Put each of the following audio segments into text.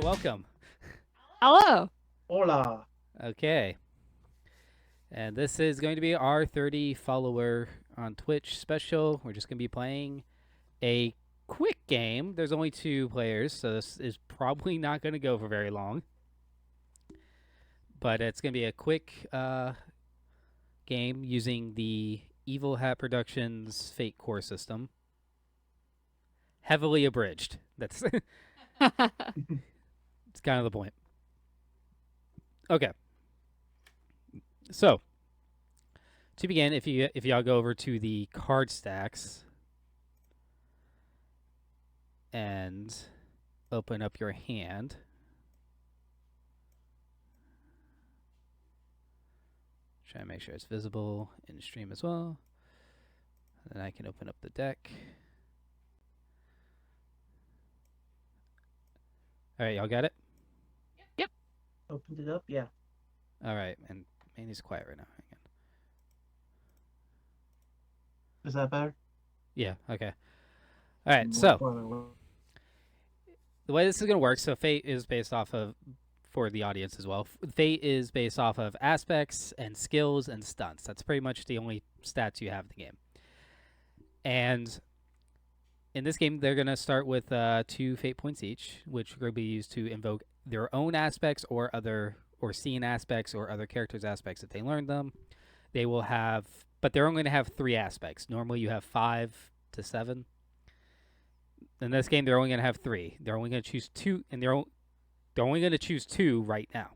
welcome. Hello. Hola. Okay. And this is going to be our 30 follower on Twitch special. We're just going to be playing a quick game. There's only 2 players, so this is probably not going to go for very long. But it's going to be a quick game using the Evil Hat Productions Fate Core system. Heavily abridged. That's it's kind of the point. Okay. So, to begin, if y'all go over to the card stacks and open up your hand, try to make sure it's visible in stream as well. And then I can open up the deck. All right, y'all got it? Yep. Opened it up? Yeah. All right, and Manny's quiet right now. Hang on. Is that better? Yeah, okay. All right, so the way this is going to work, so Fate is based off of, for the audience as well, Fate is based off of aspects and skills and stunts. That's pretty much the only stats you have in the game. And in this game, they're going to start with 2 Fate points each, which are going to be used to invoke their own aspects or scene aspects or other characters' aspects if they learn them. They will have, but they're only going to have 3 aspects. Normally you have 5 to 7. In this game, they're only going to have 3. They're only going to choose 2, and they're only going to choose 2 right now.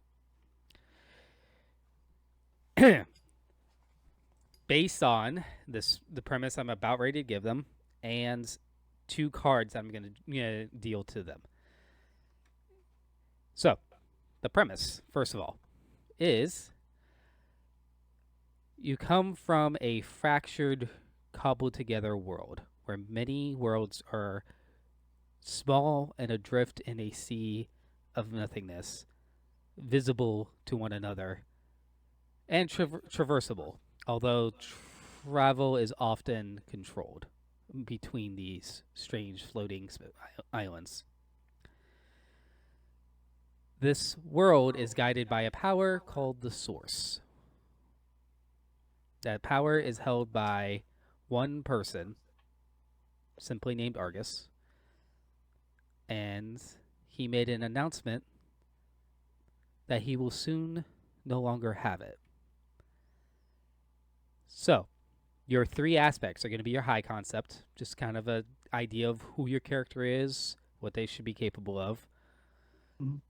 Based on the premise I'm about ready to give them, and 2 cards I'm going to deal to them. So, the premise, first of all, is you come from a fractured, cobbled together world where many worlds are small and adrift in a sea of nothingness, visible to one another, and traversable, although travel is often controlled between these strange floating islands. This world is guided by a power called the Source. That power is held by one person, simply named Argus, and he made an announcement that he will soon no longer have it. So, your 3 aspects are going to be your high concept, just kind of an idea of who your character is, what they should be capable of.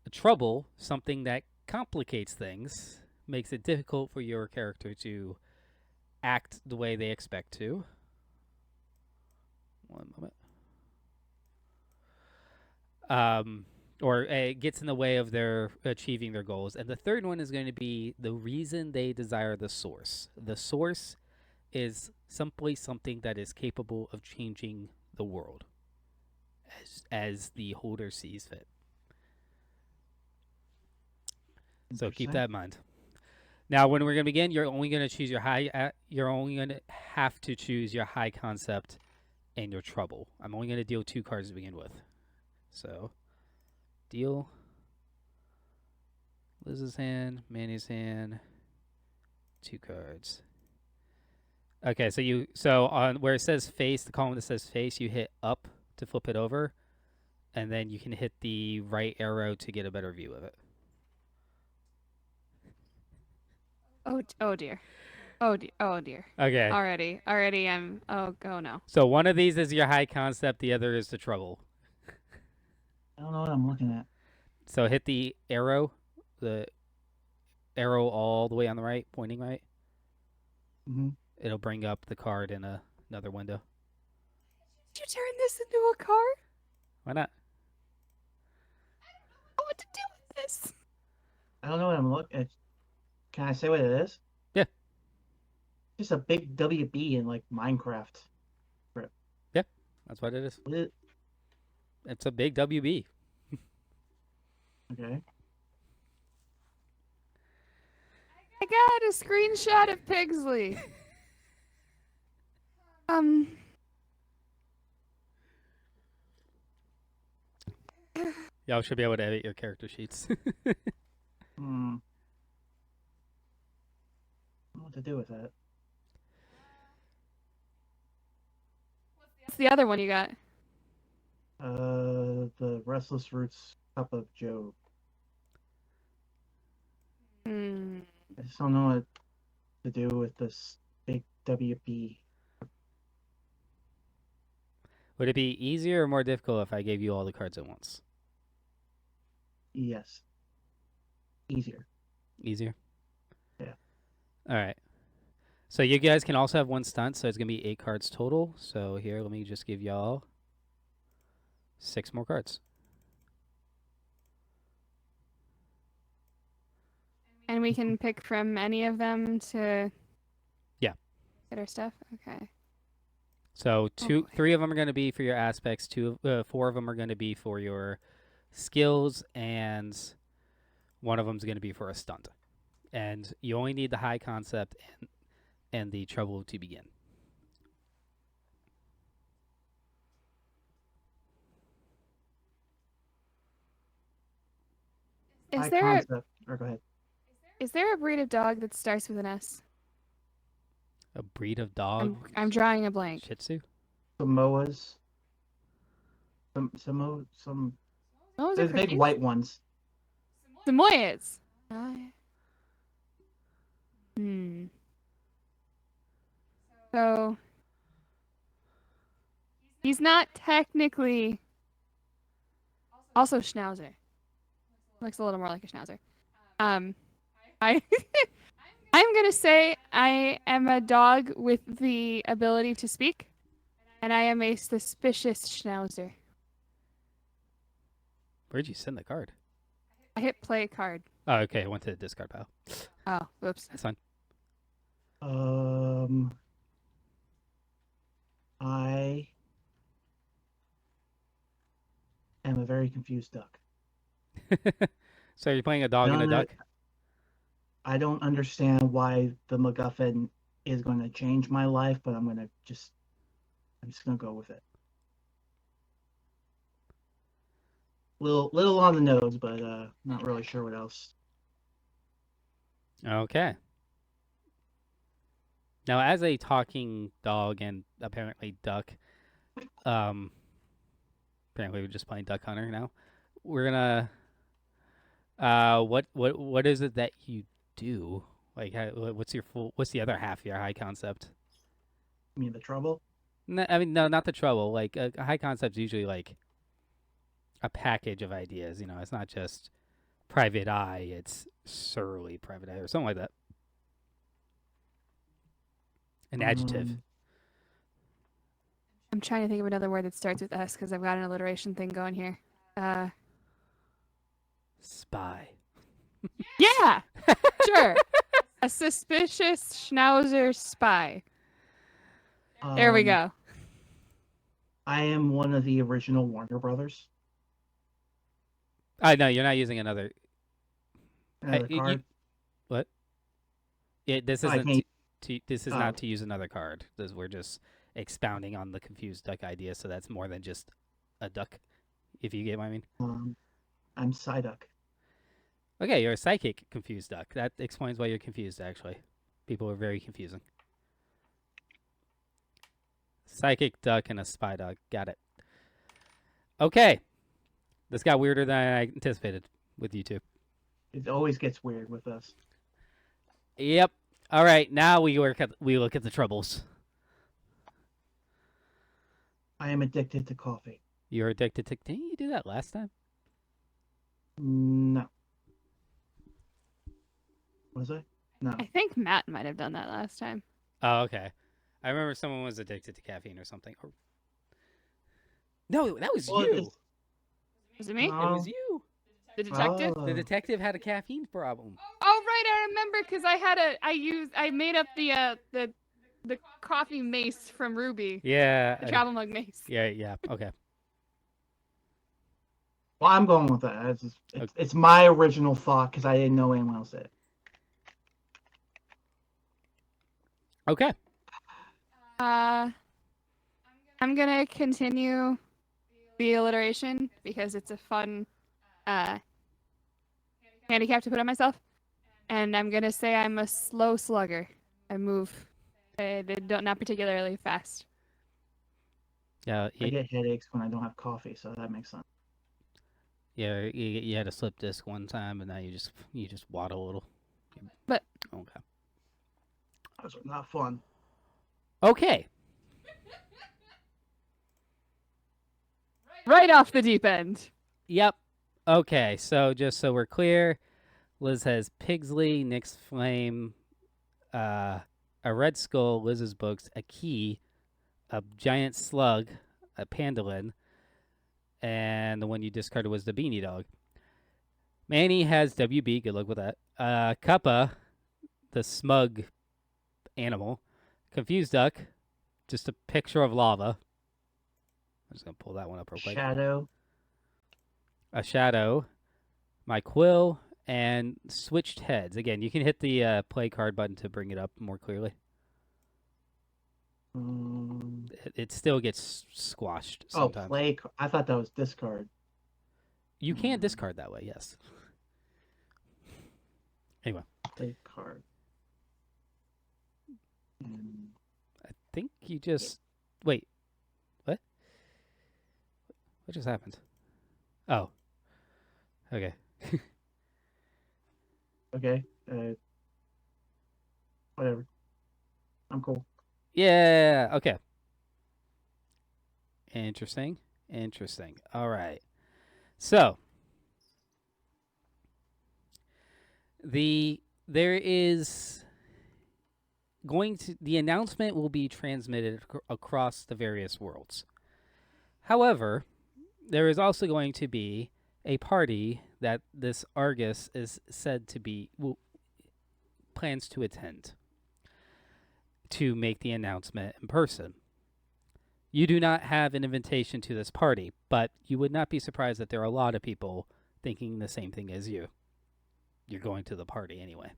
The trouble, something that complicates things, makes it difficult for your character to act the way they expect to. One moment. Or it gets in the way of their achieving their goals. And the third one is going to be the reason they desire the Source. The Source is simply something that is capable of changing the world as the holder sees fit. So keep that in mind. Now, when we're going to begin, you're only going to choose your high. You're only going to have to choose your high concept and your trouble. I'm only going to deal 2 cards to begin with. So, deal Liz's hand, Manny's hand, 2 cards. Okay, so on where it says face, the column that says face, you hit up to flip it over, and then you can hit the right arrow to get a better view of it. Oh dear. Oh dear. Okay. Already I'm oh no. So one of these is your high concept, the other is the trouble. I don't know what I'm looking at. So hit the arrow all the way on the right, pointing right. Mm-hmm. It'll bring up the card in another window. Did you turn this into a card? Why not? I don't know what to do with this. I don't know what I'm looking at. Can I say what it is? Yeah. Just a big WB in like Minecraft. Yeah, that's what it is. It's a big WB. Okay. I got a screenshot of Pigsley. Y'all should be able to edit your character sheets. Hmm. I don't know what to do with that. What's the other one you got? The Restless Roots Cup of Joe. Hmm. I just don't know what to do with this big WB. Would it be easier or more difficult if I gave you all the cards at once? Yes. Easier. Easier? Yeah. All right. So you guys can also have one stunt, so it's going to be 8 cards total. So here, let me just give y'all 6 more cards. And we can pick from any of them to Yeah. get our stuff? Okay. So boy. 3 of them are going to be for your aspects, 4 of them are going to be for your skills, and 1 of them is going to be for a stunt. And you only need the high concept and the trouble to begin. Is there a, Or go ahead. is there a breed of dog that starts with an S? A breed of dog? I'm drawing a blank. Shih Tzu? Samoas. Some. Those There's are big cookies? white ones. Samoyeds. So he's not technically also Schnauzer. Looks a little more like a Schnauzer. I I'm gonna say I am a dog with the ability to speak, and I am a suspicious Schnauzer. Where'd you send the card? I hit play card. Oh, okay. I went to the discard pile. Oh, whoops. That's fine. I am a very confused duck. So you're playing a dog and a duck? I don't understand why the MacGuffin is going to change my life, but I'm just going to go with it. Little on the nose, but not really sure what else. Okay. Now, as a talking dog and apparently duck, apparently we're just playing Duck Hunter now. We're gonna, what is it that you do? Like, what's the other half of your high concept? You mean the trouble? No, I mean, no, not the trouble. Like, a high concept's usually like a package of ideas. You know, it's not just private eye. It's surly private eye or something like that. An adjective. I'm trying to think of another word that starts with S because I've got an alliteration thing going here. Spy. Yeah, sure. A suspicious Schnauzer spy. There we go. I am one of the original Warner Brothers. No, you're not using another. Card. What? This I isn't. can't- This is not to use another card. We're just expounding on the confused duck idea, so that's more than just a duck, if you get what I mean. I'm Psyduck. Okay, you're a psychic confused duck. That explains why you're confused, actually. People are very confusing. Psychic duck and a spy duck. Got it. Okay. This got weirder than I anticipated with you two. It always gets weird with us. Yep. All right, now we look at the troubles. I am addicted to coffee. You're addicted to. Didn't you do that last time? No. Was I? No. I think Matt might have done that last time. Oh, okay. I remember someone was addicted to caffeine or something. No, that was you. Was it me? It was you. The detective? The detective had a caffeine problem. Oh right, I remember because I made up the coffee mace from Ruby. Yeah. The travel mug mace. Yeah. Okay. Well, I'm going with that. It's my original thought because I didn't know anyone else did. Okay. I'm gonna continue the alliteration because it's a fun handicap to put on myself, and I'm gonna say I'm a slow slugger. I move, not particularly fast. Yeah, I get headaches when I don't have coffee, so that makes sense. yeah. You had a slip disc one time, and now you just waddle a little. But Okay. Those are not fun. Okay. right off the deep end. Yep. Okay. So just so we're clear, Liz has Pigsley, Nick's Flame, a red skull, Liz's books, a key, a giant slug, a pandolin, and the one you discarded was the beanie dog. Manny has WB. Good luck with that. Kappa, the smug animal. Confused duck, just a picture of lava. I'm just gonna pull that one up real quick. Shadow. A shadow, my quill, and switched heads. Again, you can hit the play card button to bring it up more clearly. It still gets squashed sometimes. Oh, play. I thought that was discard. You can discard that way, yes. Anyway. Play card. I think you just... Wait. What? What just happened? Oh. Okay. Okay. Whatever. I'm cool. Yeah, okay. Interesting. All right. So, the announcement will be transmitted across the various worlds. However, there is also going to be a party that this Argus is said to be plans to attend to make the announcement in person. You do not have an invitation to this party, but you would not be surprised that there are a lot of people thinking the same thing as you. You're going to the party anyway.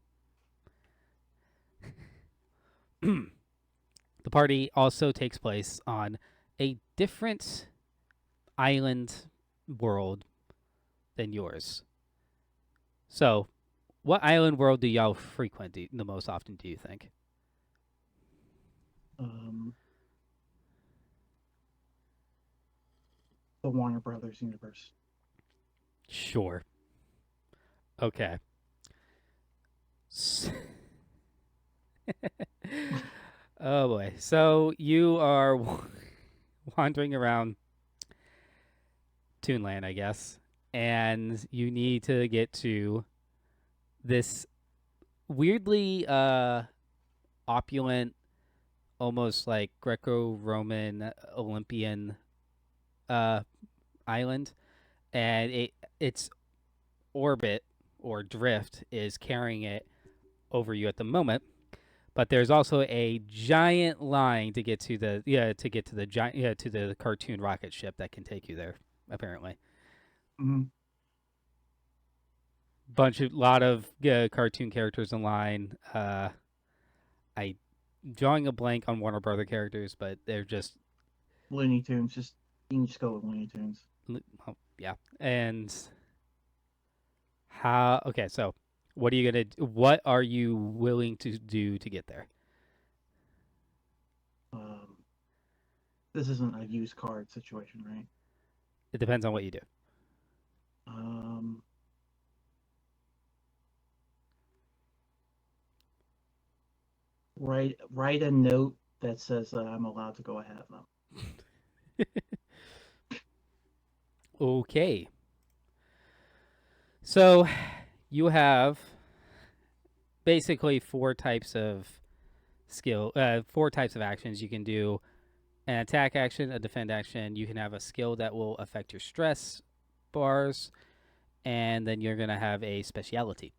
The party also takes place on a different island world than yours. So, what island world do y'all frequent the most often, do you think? The Warner Brothers universe. Sure. Okay. Oh boy. So you are wandering around Toonland, I guess, and you need to get to this weirdly opulent, almost like Greco-Roman Olympian island, and its orbit or drift is carrying it over you at the moment. But there's also a giant line to get to the to the cartoon rocket ship that can take you there. Apparently, lot of cartoon characters in line. I drawing a blank on Warner Brother characters, but they're just Looney Tunes. You can just go with Looney Tunes. Oh, yeah, and how? Okay, so what are you willing to do to get there? This isn't a used card situation, right? It depends on what you do. Write a note that says I'm allowed to go ahead of them. Okay. So you have basically four types of actions. You can do an attack action, a defend action. You can have a skill that will affect your stress bars, and then you're going to have a speciality,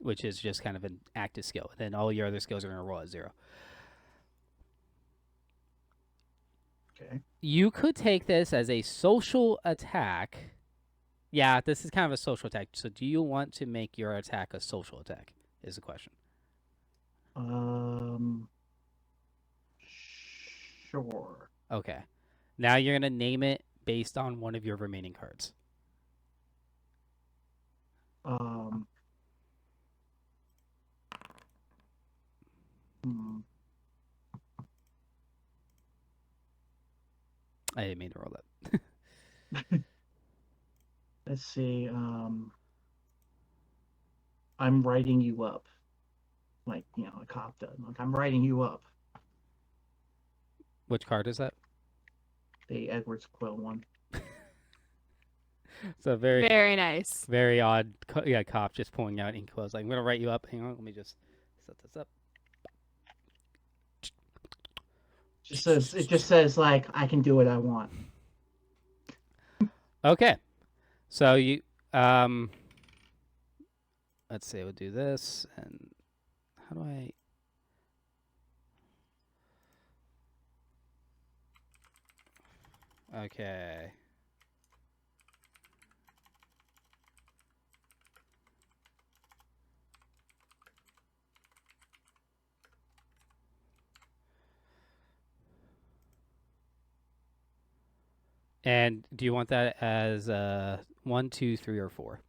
which is just kind of an active skill. Then all your other skills are going to roll at 0. Okay. You could take this as a social attack. Yeah, this is kind of a social attack. So do you want to make your attack a social attack is the question. Sure. Okay. Now you're going to name it based on one of your remaining cards. Um, hmm, I didn't mean to roll that. let's see. I'm writing you up, like a cop does. Like I'm writing you up. Which card is that? The Edwards Quill one. It's a very Very nice. very odd cop just pulling out ink quills. Like, I'm gonna write you up. Hang on, let me just set this up. It just says like I can do what I want. Okay, so you let's see. We'll do this, and how do I? Okay. And do you want that as 1, 2, 3, or 4?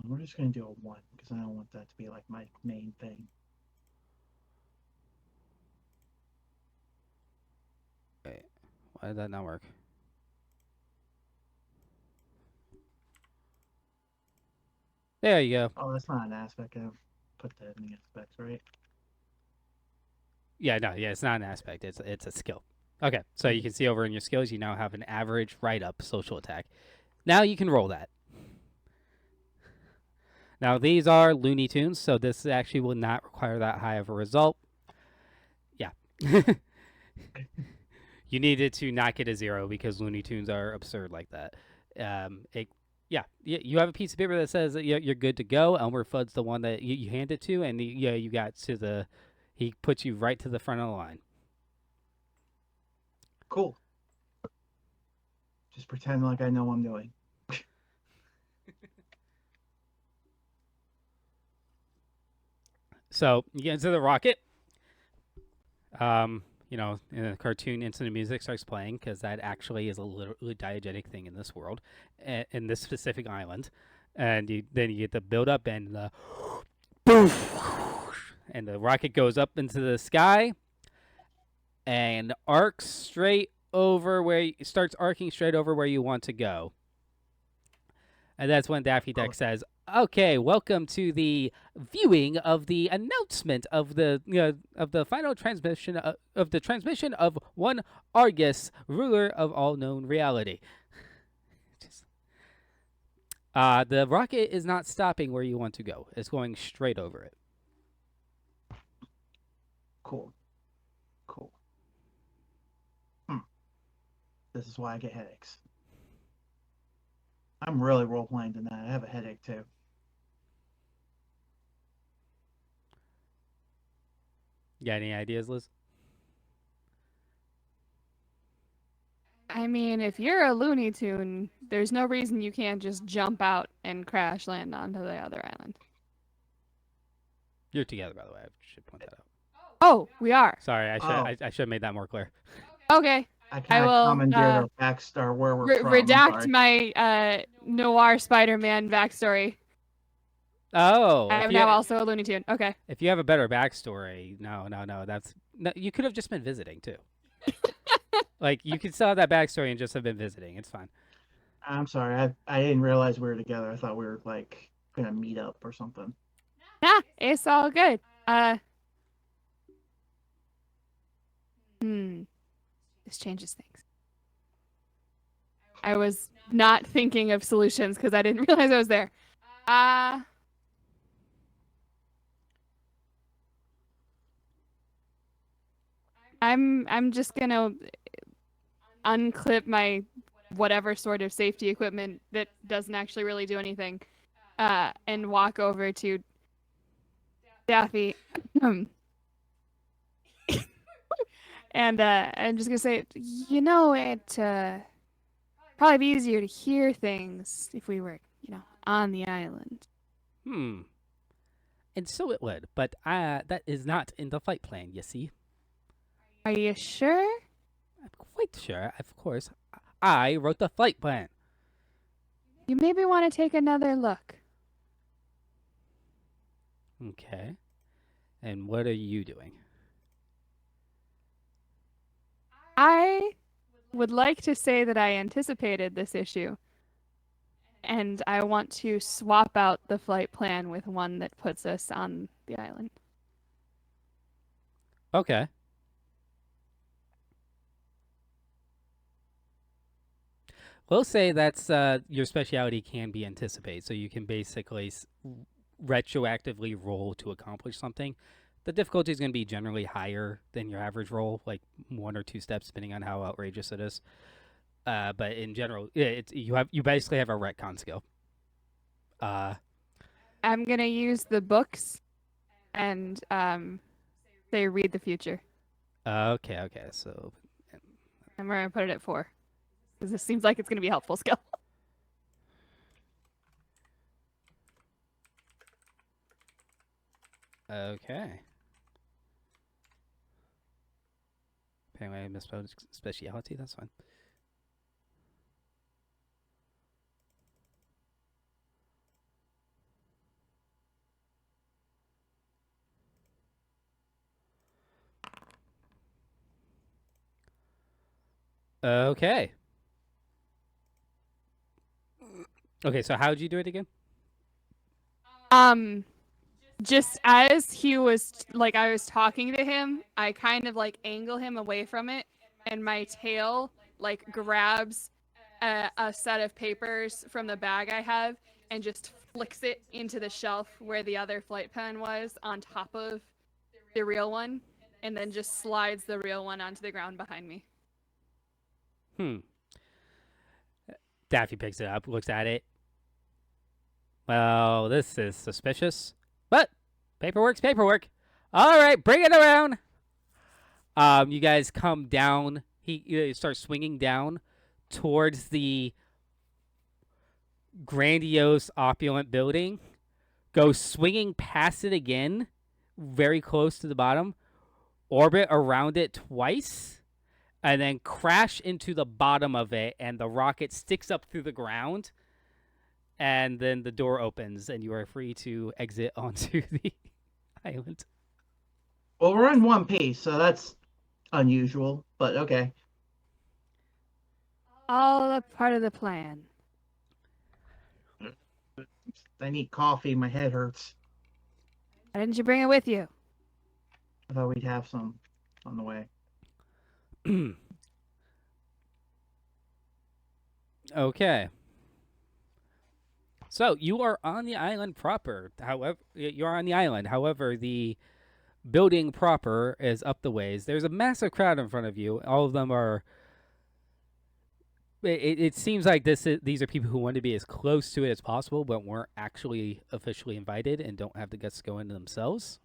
We're just gonna do a 1 because I don't want that to be like my main thing. Wait, why did that not work? There you go. Oh, that's not an aspect. I put that in the aspects, right? Yeah, no, yeah, it's not an aspect. It's a skill. Okay, so you can see over in your skills, you now have an average write-up social attack. Now you can roll that. Now these are Looney Tunes, so this actually will not require that high of a result. Yeah. You needed to not get a 0 because Looney Tunes are absurd like that. You have a piece of paper that says that you're good to go. Elmer Fudd's the one that you hand it to, and you got to he puts you right to the front of the line. Cool. Just pretend like I know what I'm doing. So you get into the rocket. In the cartoon, instant music starts playing because that actually is a literally diegetic thing in this world, in this specific island. And then you get the build up and the poof, and the rocket goes up into the sky and arcs straight over starts arcing straight over where you want to go. And that's when Daffy Duck says, "Okay, welcome to the viewing of the announcement of the final transmission of the transmission of one Argus, ruler of all known reality." The rocket is not stopping where you want to go; it's going straight over it. Cool. This is why I get headaches. I'm really role playing tonight. I have a headache too. Got any ideas, Liz? I mean, if you're a Looney Tune, there's no reason you can't just jump out and crash land onto the other island. You're together, by the way. I should point that out. Oh, we are. Sorry, I should have made that more clear. Okay. I kind of commandeered our backstory where we're from. Redact my noir Spider-Man backstory. Oh, I am now also a Looney Tune. Okay. If you have a better backstory, no, you could have just been visiting too. Like, you could still have that backstory and just have been visiting. It's fine. I'm sorry. I didn't realize we were together. I thought we were like gonna meet up or something. Nah, it's all good. This changes things. I was not thinking of solutions because I didn't realize I was there. I'm just gonna unclip my whatever sort of safety equipment that doesn't actually really do anything, and walk over to Daffy. And I'm just gonna say, it probably be easier to hear things if we were, on the island. And so it would, but that is not in the flight plan, you see. Are you sure? I'm quite sure, of course. I wrote the flight plan. You maybe want to take another look. Okay. And what are you doing? I would like to say that I anticipated this issue, and I want to swap out the flight plan with one that puts us on the island. Okay. We'll say that's your specialty can be anticipate, so you can basically retroactively roll to accomplish something. The difficulty is going to be generally higher than your average roll, like 1 or 2 steps, depending on how outrageous it is. But in general, you basically have a retcon skill. I'm gonna use the books and say read the future. Okay. So And we're gonna put it at 4. Because this seems like it's gonna be a helpful skill. okay. Apparently, I misspelled speciality. That's fine. Okay. Okay, so how'd you do it again? Just as he was like I was talking to him, I kind of like angle him away from it, and my tail like grabs a set of papers from the bag I have and just flicks it into the shelf where the other flight pen was on top of the real one, and then just slides the real one onto the ground behind me. Daffy picks it up, looks at it. Well, this is suspicious. But paperwork's paperwork. All right, bring it around. You guys come down. He starts swinging down towards the grandiose, opulent building. Goes swinging past it again, very close to the bottom. Orbit around it twice, and then crash into the bottom of it, and the rocket sticks up through the ground. And then the door opens, and you are free to exit onto the island. Well, we're in one piece, so that's unusual, but okay. All a part of the plan. I need coffee. My head hurts. Why didn't you bring it with you? I thought we'd have some on the way. Okay. So you are on the island proper. However, you're on the island. However, the building proper is up the ways. There's a massive crowd in front of you. All of them are. It seems like these are people who want to be as close to it as possible, but weren't actually officially invited and don't have the guts to go in themselves.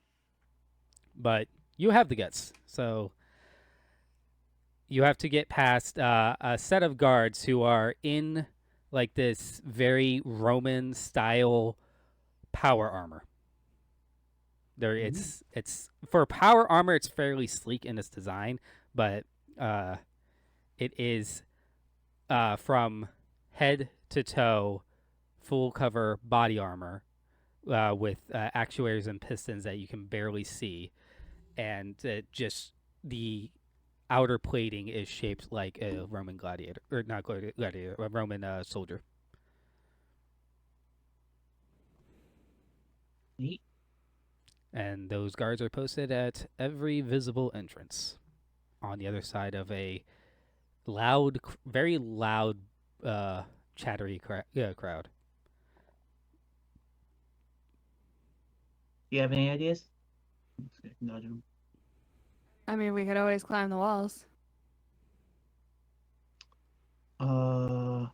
But you have the guts, so you have to get past a set of guards who are in like this very Roman style power armor. It's for power armor, it's fairly sleek in its design, but it is from head to toe full cover body armor with actuators and pistons that you can barely see, and just the outer plating is shaped like a Roman gladiator, or not gladiator, a Roman soldier. Neat. And those guards are posted at every visible entrance on the other side of a loud, very loud, chattery crowd. Do you have any ideas? Nudge him. I mean, we could always climb the walls. How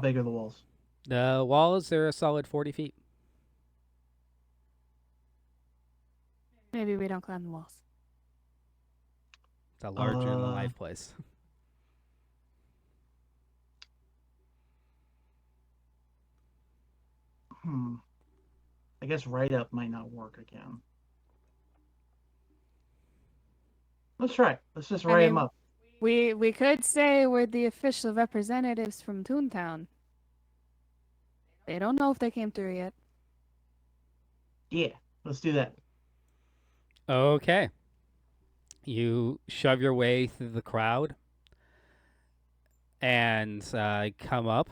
big are the walls? The walls are a solid 40 feet. Maybe we don't climb the walls. It's a larger than life place. I guess right up might not work again. Let's try. Let's just write him up. We could say we're the official representatives from Toontown. They don't know if they came through yet. Yeah, let's do that. Okay. You shove your way through the crowd and come up,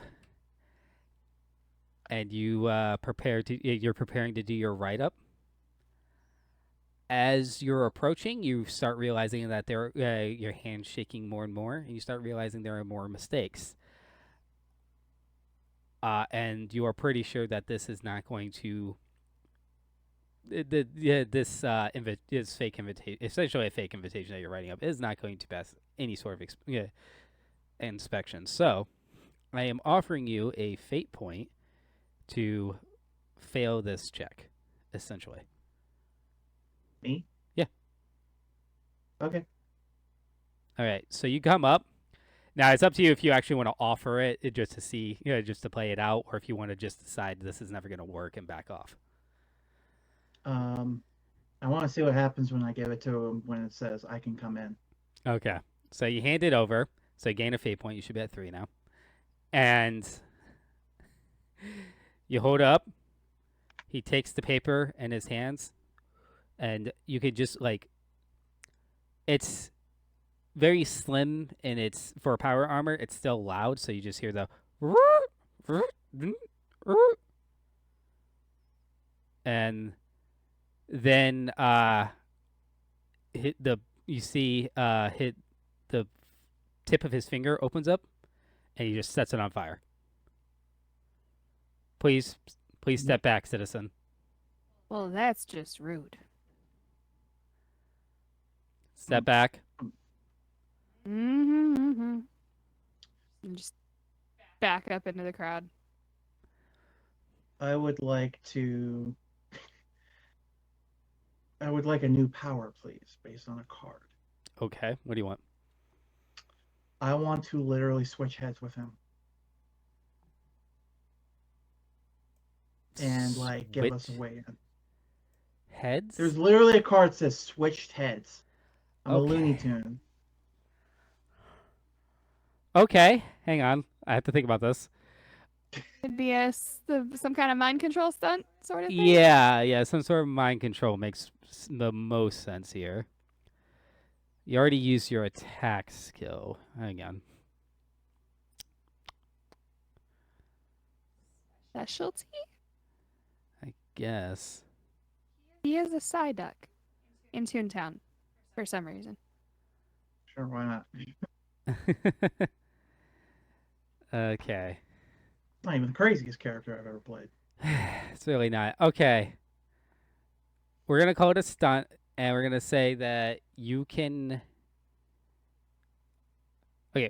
and you're preparing to do your write up. As you're approaching, you start realizing that your hand's shaking more and more, and you start realizing there are more mistakes. And you are pretty sure that this is not going to. This is fake invitation, essentially a fake invitation that you're writing up, is not going to pass any sort of inspection. So, I am offering you a fate point to fail this check, essentially. Me? Yeah. Okay. All right. So you come up. Now it's up to you if you actually want to offer it just to see, just to play it out, or if you want to just decide this is never going to work and back off. I want to see what happens when I give it to him when it says I can come in. Okay. So you hand it over. So you gain a fate point. You should be at 3 now. And you hold up. He takes the paper in his hands, and you could just it's very slim, and it's for power armor. It's still loud, so you just hear the and then hit the tip of his finger opens up, and he just sets it on fire. Please step back, citizen. Well, that's just rude. Step back. And just back up into the crowd. I would like a new power, please, based on a card. Okay, what do you want? I want to literally switch heads with him. And give us a way in. Heads? There's literally a card that says switched heads. I'm Okay. a Looney Tune. Okay, hang on. I have to think about this. It'd be some kind of mind control stunt sort of thing. Yeah, some sort of mind control makes the most sense here. You already used your attack skill. Hang on. Specialty? I guess. He is a Psyduck in Toontown for some reason. Sure, why not? Okay. Not even the craziest character I've ever played. It's really not. Okay. We're going to call it a stunt, and we're going to say that you can... Okay,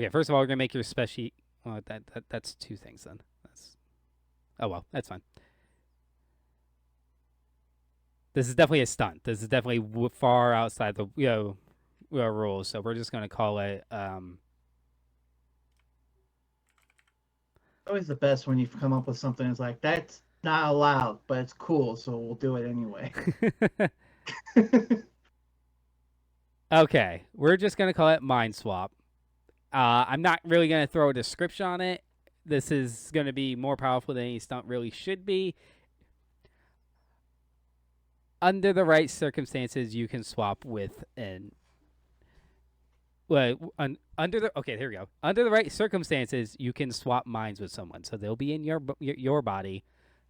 first of all, we're going to make your special... Well, that's two things then. Oh, well, that's fine. This is definitely a stunt. This is definitely far outside the rules, so we're just going to call it... Always the best when you come up with something that's like, that's not allowed, but it's cool, so we'll do it anyway. Okay, we're just going to call it Mind Swap. I'm not really going to throw a description on it. This is going to be more powerful than any stunt really should be. Under the right circumstances, you can swap with an... Well, okay, here we go. Under the right circumstances, you can swap minds with someone. So they'll be in your body,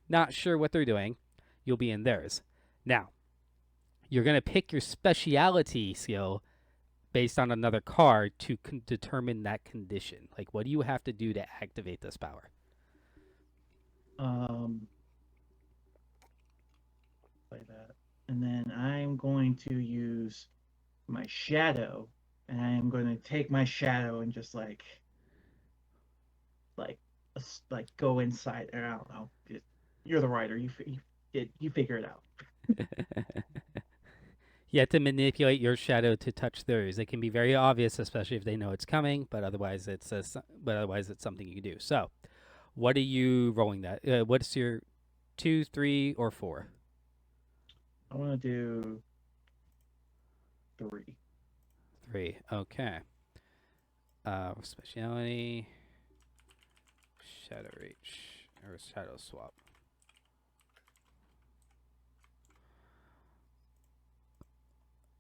not sure what they're doing. You'll be in theirs. Now, you're going to pick your speciality skill based on another card to determine that condition. Like, what do you have to do to activate this power? Play that. And then I'm going to use my shadow, and I am going to take my shadow and just go inside. I don't know. You're the writer. You figure it out. You have to manipulate your shadow to touch theirs. It can be very obvious, especially if they know it's coming. But otherwise, it's something you can do. So, what are you rolling that? What's your 2, 3, or 4? I want to do 3. 3. Okay. Speciality. Shadow reach or shadow swap.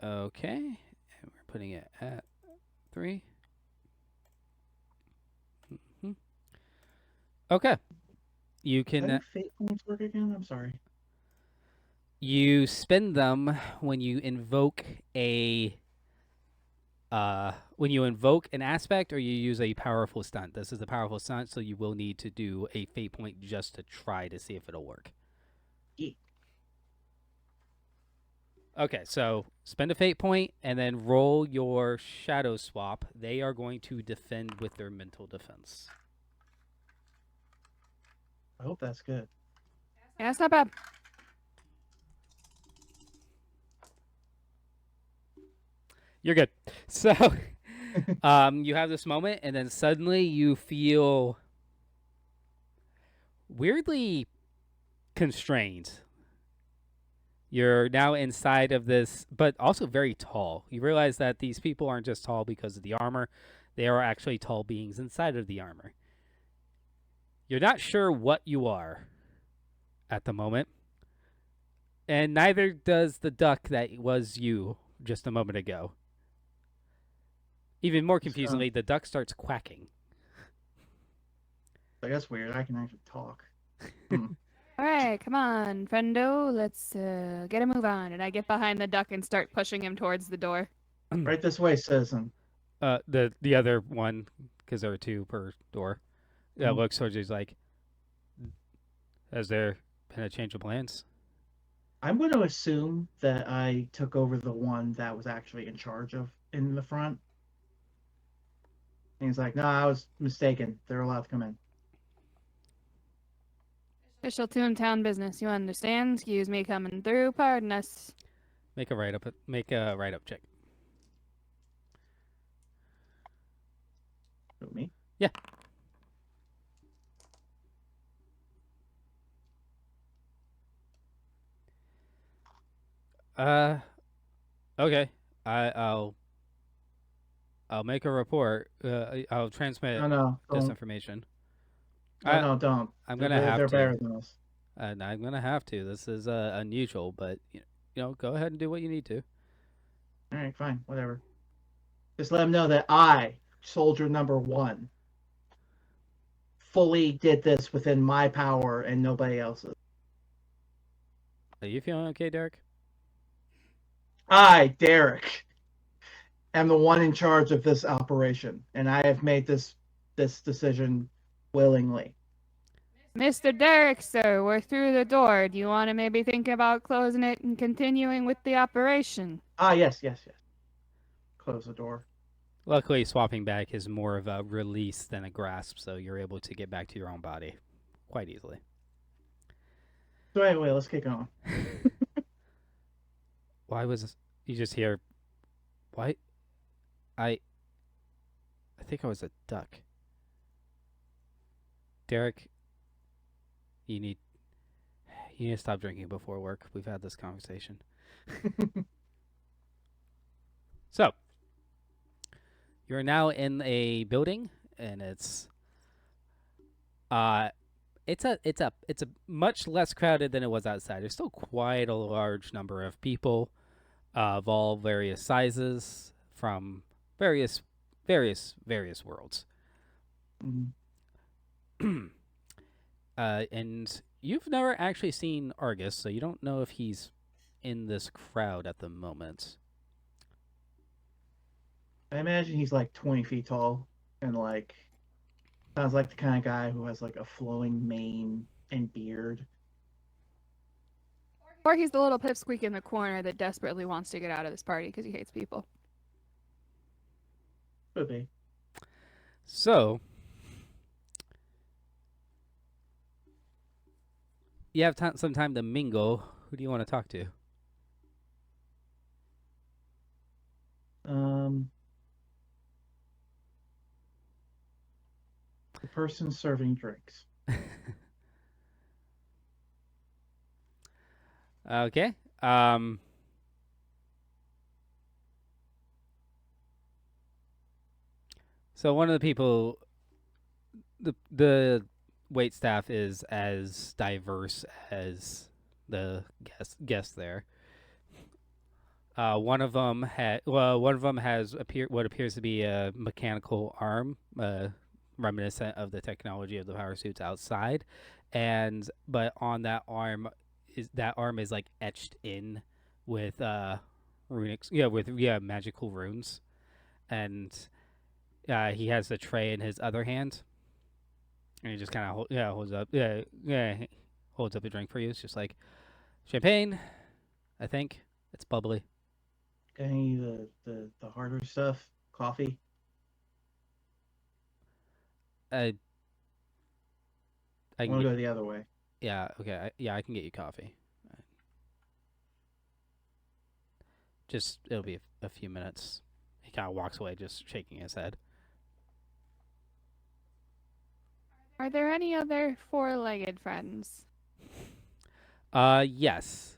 Okay, and we're putting it at 3. Mm-hmm. Okay, you How can do fate points work again? I'm sorry. you spend them when you invoke an aspect or you use a powerful stunt. This is a powerful stunt, so you will need to do a fate point just to try to see if it'll work. Yeah. Okay, so spend a fate point and then roll your shadow swap. They are going to defend with their mental defense. I hope that's good. Yeah, that's not bad. You're good. So, you have this moment, and then suddenly you feel weirdly constrained. You're now inside of this, but also very tall. You realize that these people aren't just tall because of the armor, they are actually tall beings inside of the armor. You're not sure what you are at the moment, and neither does the duck that was you just a moment ago. Even more confusingly, the duck starts quacking. Like, that's weird. I can actually talk. All right, come on, friendo. Let's get a move on. And I get behind the duck and start pushing him towards the door. Right this way, citizen. The other one, because there are 2 per door, Mhm. looks towards you. He's like, "Has there been a change of plans?" I'm going to assume that I took over the one that was actually in charge of in the front. And he's like, no, I was mistaken. They're allowed to come in. Official toon-town business, you understand? Excuse me coming through. Pardon us. Make a write up check. Who, me? Yeah. Okay. I'll make a report. I'll transmit No, this don't. information. No, don't. I'm gonna have They're to. better than us. And I'm gonna have to. This is unusual, but go ahead and do what you need to. All right, fine, whatever. Just let them know that I, soldier number 1, fully did this within my power and nobody else's. Are you feeling okay, Derek? I, Derek, am the one in charge of this operation, and I have made this decision willingly. Mr. Derek, sir, we're through the door. Do you want to maybe think about closing it and continuing with the operation? Yes. Close the door. Luckily, swapping back is more of a release than a grasp, so you're able to get back to your own body quite easily. So anyway, let's kick on. Why was this? You just hear, what? I think I was a duck. Derek, you need to stop drinking before work. We've had this conversation. So, you're now in a building, and it's a much less crowded than it was outside. There's still quite a large number of people of all various sizes from various worlds. Mhm. And you've never actually seen Argus, so you don't know if he's in this crowd at the moment. I imagine he's like 20 feet tall and like sounds like the kind of guy who has like a flowing mane and beard. Or he's the little pipsqueak in the corner that desperately wants to get out of this party because he hates people. Could be. So, you have some time to mingle. Who do you want to talk to? The person serving drinks. Okay. So one of the people, the wait staff is as diverse as the guests there. One of them has what appears to be a mechanical arm, reminiscent of the technology of the power suits outside, and but on that arm is like etched in with runic, with magical runes, and he has a tray in his other hand, and he just kind of holds up a drink for you. It's just like champagne, I think. It's bubbly. Any the harder stuff? Coffee? I I can want to get, go the other way. yeah, okay, I can get you coffee. Just it'll be a few minutes. He kind of walks away, just shaking his head. Are there any other four-legged friends? Yes.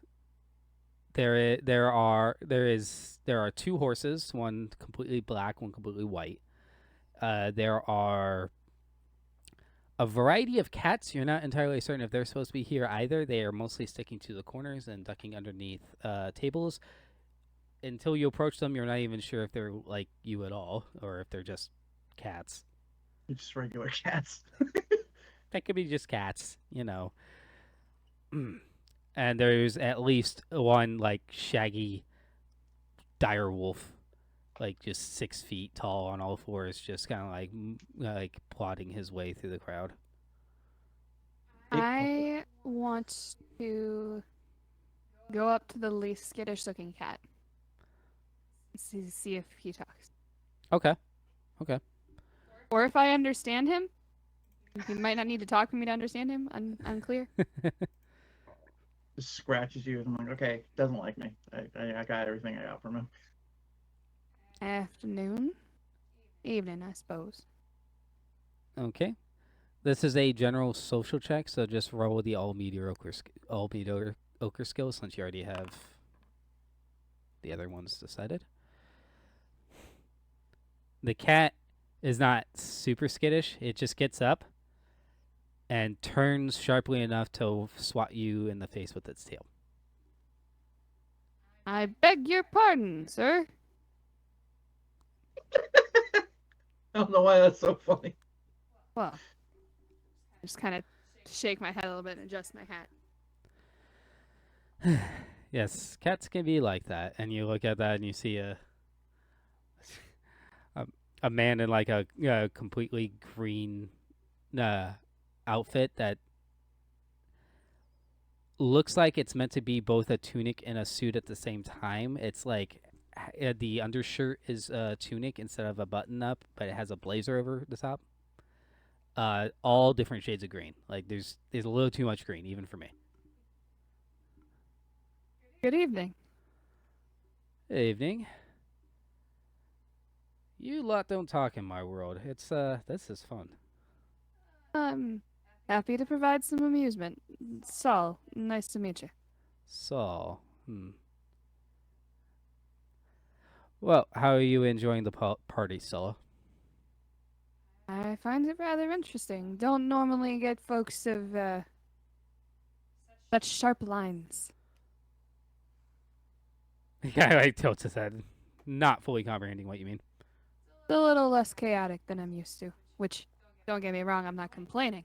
There are two horses, one completely black, one completely white. There are a variety of cats. You're not entirely certain if they're supposed to be here either. They are mostly sticking to the corners and ducking underneath tables. Until you approach them, you're not even sure if they're like you at all, or if they're just cats. They're just regular cats. That could be just cats, And there's at least one like shaggy dire wolf, like just 6 feet tall on all fours, just kind of like plodding his way through the crowd. I want to go up to the least skittish-looking cat. See if he talks. Okay. Or if I understand him. He might not need to talk for me to understand him. Unclear. Just scratches you, and I'm like, okay, doesn't like me. I got everything I got from him. Afternoon. Evening, I suppose. Okay. This is a general social check, so just roll with the all mediocre skill since you already have the other ones decided. The cat is not super skittish. It just gets up and turns sharply enough to swat you in the face with its tail. I beg your pardon, sir. I don't know why that's so funny. Well, I just kind of shake my head a little bit and adjust my hat. Yes, cats can be like that. And you look at that and you see a man in like a completely green outfit that looks like it's meant to be both a tunic and a suit at the same time. It's like the undershirt is a tunic instead of a button up, but it has a blazer over the top. All different shades of green. Like there's a little too much green even for me. Good evening. Evening. You lot don't talk in my world. It's this is fun. Happy to provide some amusement. Saul, nice to meet you. Saul. Well, how are you enjoying the party, Saul? I find it rather interesting. Don't normally get folks of such sharp lines. The guy like tilts his head, not fully comprehending what you mean. It's a little less chaotic than I'm used to. Which, don't get me wrong, I'm not complaining.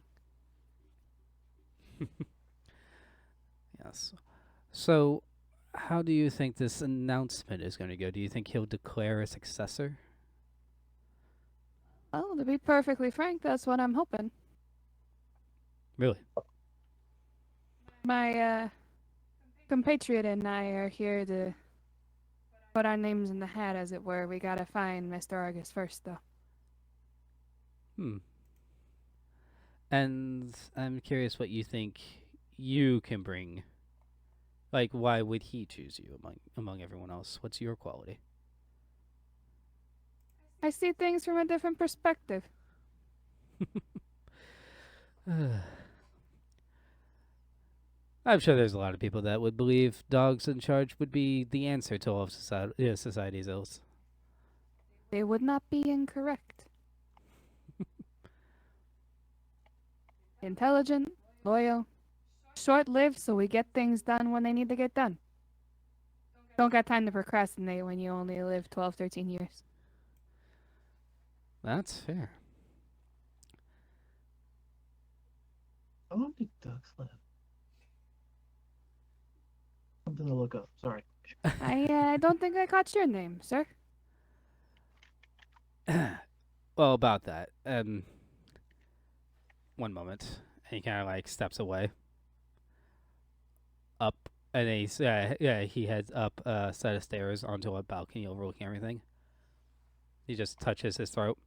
Yes. So, how do you think this announcement is going to go? Do you think he'll declare a successor? Well, to be perfectly frank, that's what I'm hoping. Really? My compatriot and I are here to put our names in the hat, as it were. We gotta find Mr. Argus first, though. And I'm curious what you think you can bring. Like, why would he choose you among everyone else? What's your quality? I see things from a different perspective. I'm sure there's a lot of people that would believe dogs in charge would be the answer to all of society's ills. They would not be incorrect. intelligent, loyal, short-lived, so we get things done when they need to get done. Don't got time to procrastinate when you only live 12, 13 years. That's fair. How long do ducks live? Something to look up. Sorry. I don't think I caught your name, sir. Well, about that. One moment. And he kind of like steps away. Up, and he heads up a set of stairs onto a balcony overlooking everything. He just touches his throat.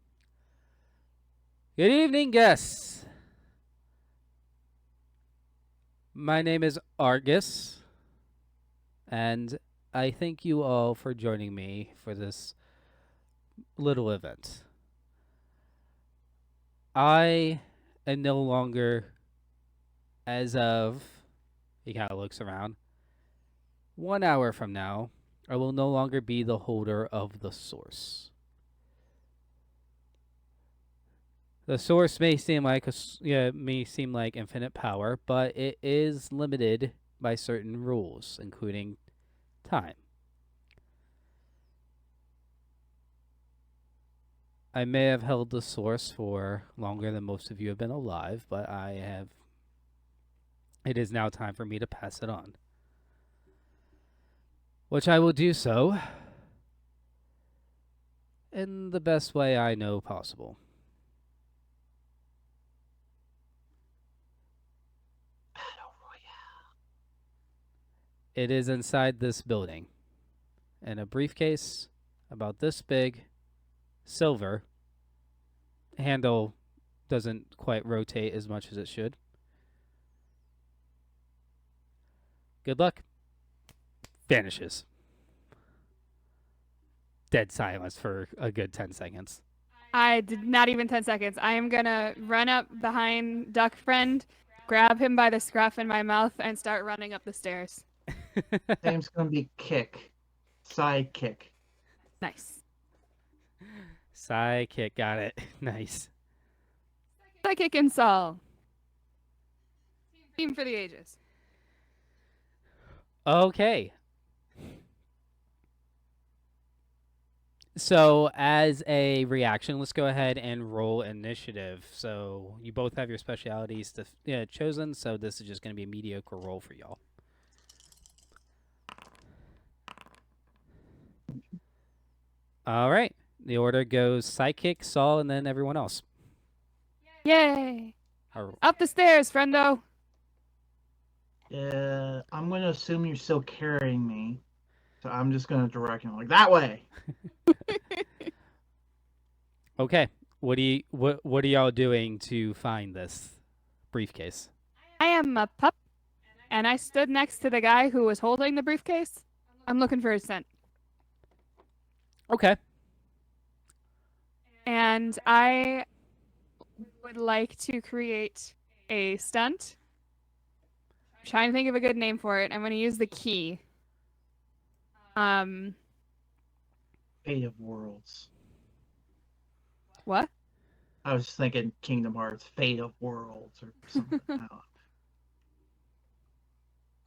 Good evening, guests. My name is Argus, and I thank you all for joining me for this little event. I am no longer, as of, he kind of looks around, 1 hour from now, I will no longer be the holder of the source. The source may seem like infinite power, but it is limited by certain rules, including time. I may have held the source for longer than most of you have been alive, but it is now time for me to pass it on. Which I will do so in the best way I know possible. It is inside this building, in a briefcase about this big, silver. Handle doesn't quite rotate as much as it should. Good luck. Vanishes. Dead silence for a good 10 seconds. I did not even 10 seconds. I am gonna run up behind Duck Friend, grab him by the scruff in my mouth, and start running up the stairs. Name's gonna be Kick. Sidekick. Nice. Sidekick, got it. Nice. Psychic and Saul. Team for the ages. Okay. So, as a reaction, let's go ahead and roll initiative. So, you both have your specialities chosen, so this is just going to be a mediocre roll for y'all. All right. The order goes Psychic, Saul, and then everyone else. Yay! Or- Up the stairs, friendo. I'm gonna assume you're still carrying me, so I'm just gonna direct him like that way. Okay. What are y'all doing to find this briefcase? I am a pup, and I stood next to the guy who was holding the briefcase. I'm looking for his scent. Okay. And I would like to create a stunt. I'm trying to think of a good name for it. I'm going to use the key. Fate of Worlds. What? I was thinking Kingdom Hearts, Fate of Worlds, or something. I don't know.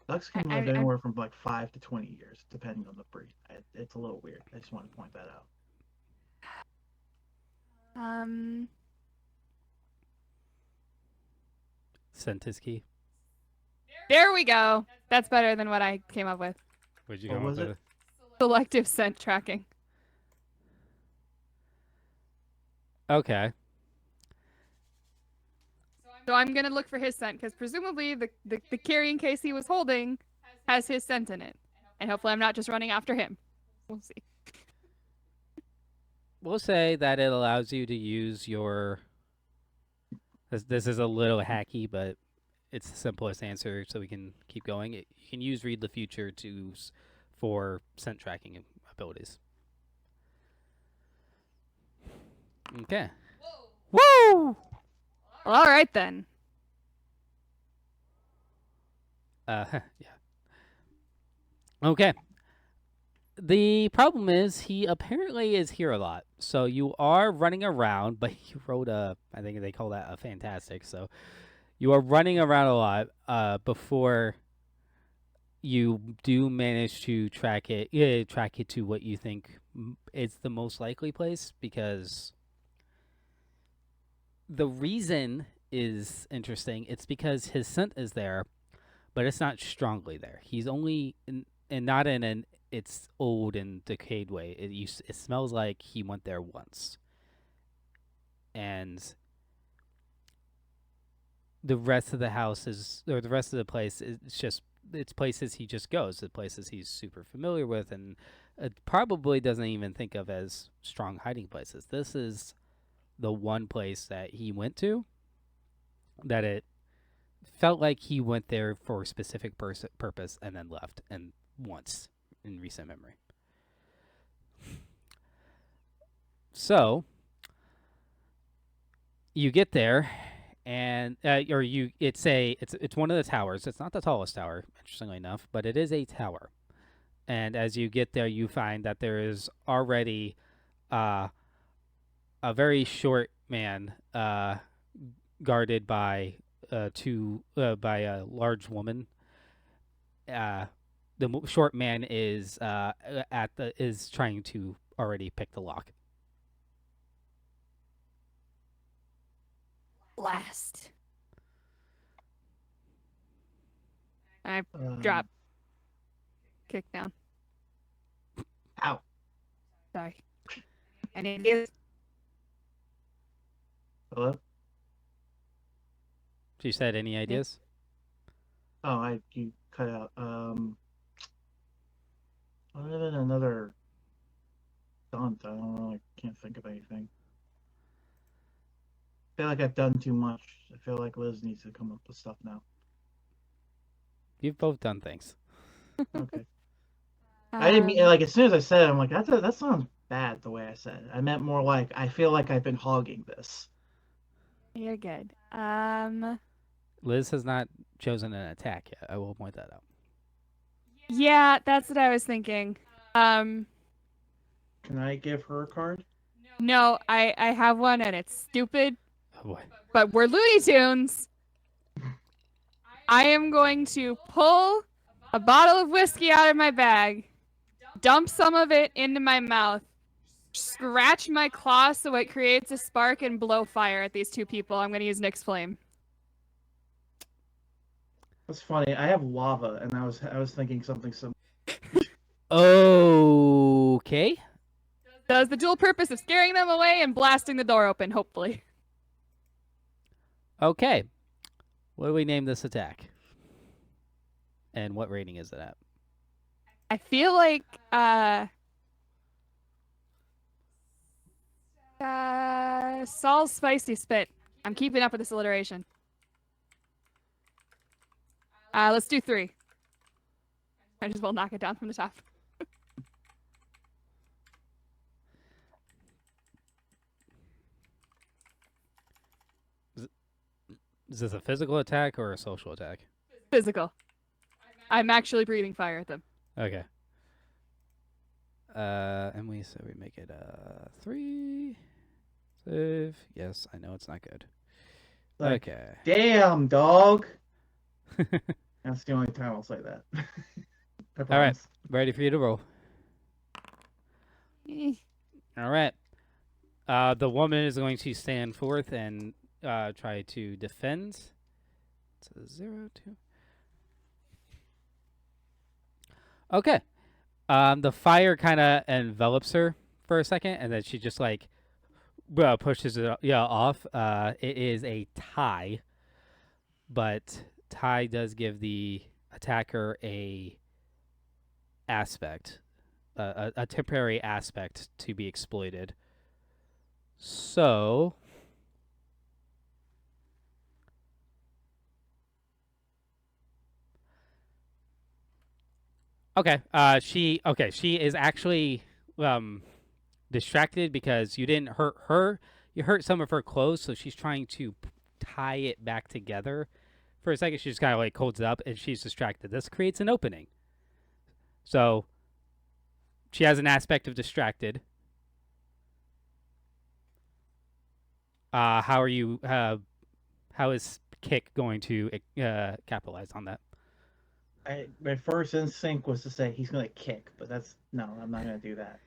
Ducks can live anywhere from like 5 to 20 years, depending on the breed. It's a little weird. I just want to point that out. Scent is key. There we go. That's better than what I came up with. What'd you What come up was with? it? Selective scent tracking. Okay. So I'm going to look for his scent, because presumably the carrying case he was holding has his scent in it. And hopefully I'm not just running after him. We'll see. We'll say that it allows you to use your... This is a little hacky, but it's the simplest answer, so we can keep going. You can use Read the Future for scent tracking abilities. Okay. Woo! Well, all right then. Yeah. Okay. The problem is he apparently is here a lot. So you are running around, but you rolled I think they call that a fantastic. So You are running around a lot before you do manage to track it to what you think is the most likely place, because the reason is interesting. It's because his scent is there, but it's not strongly there. He's only and not in an it's old and decayed way. It smells like he went there once, and the rest of the house is, or the rest of the place is just, it's places he just goes, the places he's super familiar with, and probably doesn't even think of as strong hiding places. This is the one place that he went to that it felt like he went there for a specific purpose and then left, and once in recent memory. So you get there, and it's one of the towers. It's not the tallest tower, interestingly enough, but it is a tower. And as you get there, you find that there is already a very short man guarded by a large woman. The short man is trying to already pick the lock. Blast. I drop. Kick down. Ow. Sorry. Any ideas? Hello? She said, any ideas? Oh, you cut out. Other than another stunt, I don't know. I can't think of anything. I feel like I've done too much. I feel like Liz needs to come up with stuff now. You've both done things. Okay. I didn't mean, like, as soon as I said it, I'm like, that sounds bad the way I said it. I meant more like, I feel like I've been hogging this. You're good. Liz has not chosen an attack yet. I will point that out. Yeah, that's what I was thinking. Can I give her a card? No, I have one and it's stupid, Oh boy. but we're Looney Tunes. I am going to pull a bottle of whiskey out of my bag, dump some of it into my mouth, scratch my claw so it creates a spark, and blow fire at these two people. I'm going to use Nyx Flame. That's funny. I have lava, and I was thinking something similar. Okay. Does the dual purpose of scaring them away and blasting the door open, hopefully. Okay. What do we name this attack? And what rating is it at? I feel like Saul's Spicy Spit. I'm keeping up with this alliteration. Let's do 3. Might as well knock it down from the top. Is this a physical attack or a social attack? Physical. I'm actually breathing fire at them. Okay. And we said we make it 3. Save. Yes, I know it's not good. Like, okay. Damn, dog. That's the only time I'll say that. All right. Ready for you to roll. All right. The woman is going to stand forth and try to defend. It's a 0, 2. Okay. The fire kind of envelops her for a second, and then she just like pushes it off. It is a tie, but tie does give the attacker a temporary aspect to be exploited. So okay, she is actually distracted because you didn't hurt her. You hurt some of her clothes, so she's trying to tie it back together. For a second, she just kind of like holds it up, and she's distracted. This creates an opening. So she has an aspect of distracted. How are you? How is Kick going to capitalize on that? My first instinct was to say he's gonna kick, but no, I'm not gonna do that.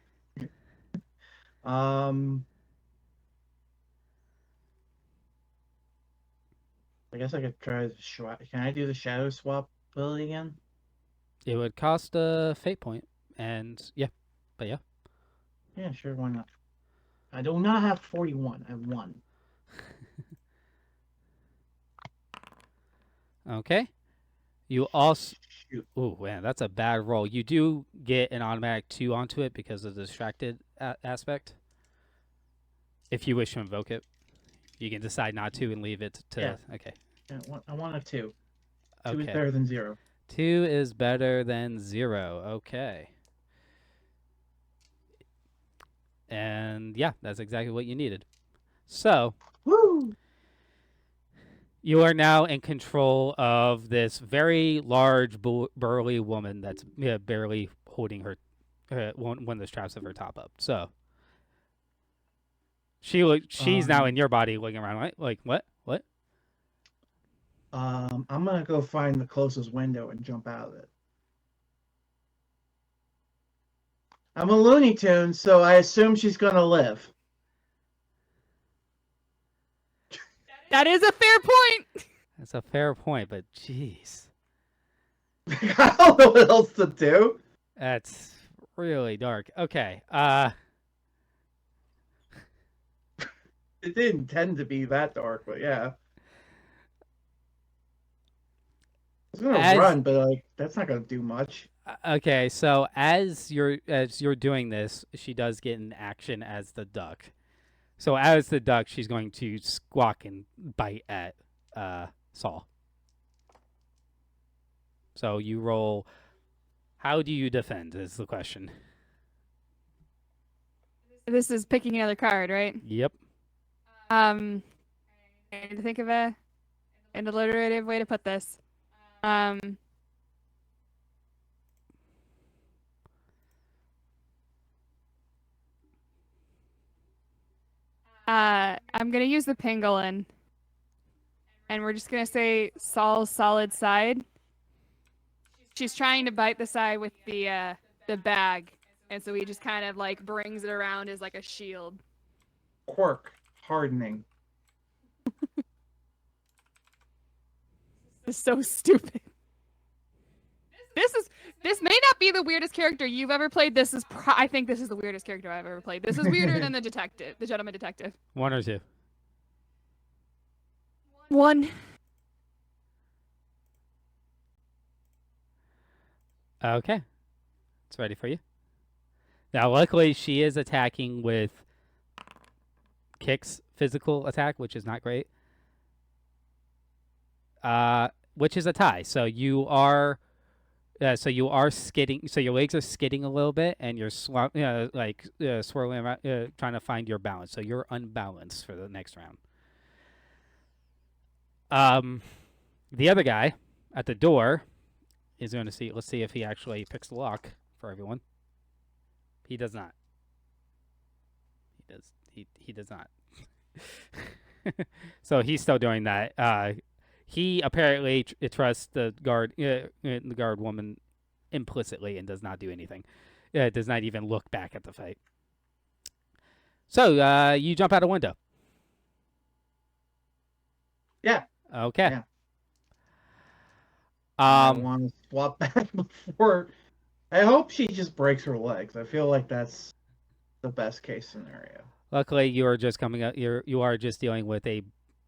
I guess I could try Can I do the shadow swap ability again? It would cost a fate point, and yeah. Yeah, sure, why not? I do not have 41. I have 1. Okay. You also. Shoot. Oh man, that's a bad roll. You do get an automatic 2 onto it because of the distracted aspect. If you wish to invoke it, you can decide not to and leave it to. Yeah. Okay. Yeah, I want a 2. 2 is Okay. better than 0. 2 is better than 0. Okay. And yeah, that's exactly what you needed. So. Woo! You are now in control of this very large, burly woman that's barely holding her one of the straps of her top up. So she's now in your body, looking around like what? What? I'm gonna go find the closest window and jump out of it. I'm a Looney Tune, so I assume she's gonna live. That is a fair point. That's a fair point, but jeez, I don't know what else to do. that's really dark. Okay. It didn't tend to be that dark, but yeah. I was gonna run, but like that's not gonna do much. Okay, so as you're doing this, she does get an action as the duck. So as the duck, she's going to squawk and bite at Saul. So you roll. How do you defend is the question. This is picking another card, right? Yep. I need to think of an alliterative way to put this. I'm gonna use the pangolin, and we're just gonna say Saul's solid side. She's trying to bite the side with the bag, and so he just kind of like brings it around as like a shield. Quirk hardening. This is so stupid. This may not be the weirdest character you've ever played. I think this is the weirdest character I've ever played. This is weirder than the detective, the gentleman detective. 1 or 2? 1. Okay. It's ready for you. Now, luckily, she is attacking with Kick's physical attack, which is not great. Which is a tie. So you are skidding. So your legs are skidding a little bit, and you're swirling around, trying to find your balance. So you're unbalanced for the next round. The other guy at the door is going to see. Let's see if he actually picks the lock for everyone. He does not. He does not. So he's still doing that. He apparently trusts the guard woman implicitly and does not do anything. Does not even look back at the fight. So you jump out a window. Yeah. Okay. Yeah. I want to swap back before. I hope she just breaks her legs. I feel like that's the best case scenario. Luckily, you are just coming up. You are just dealing with a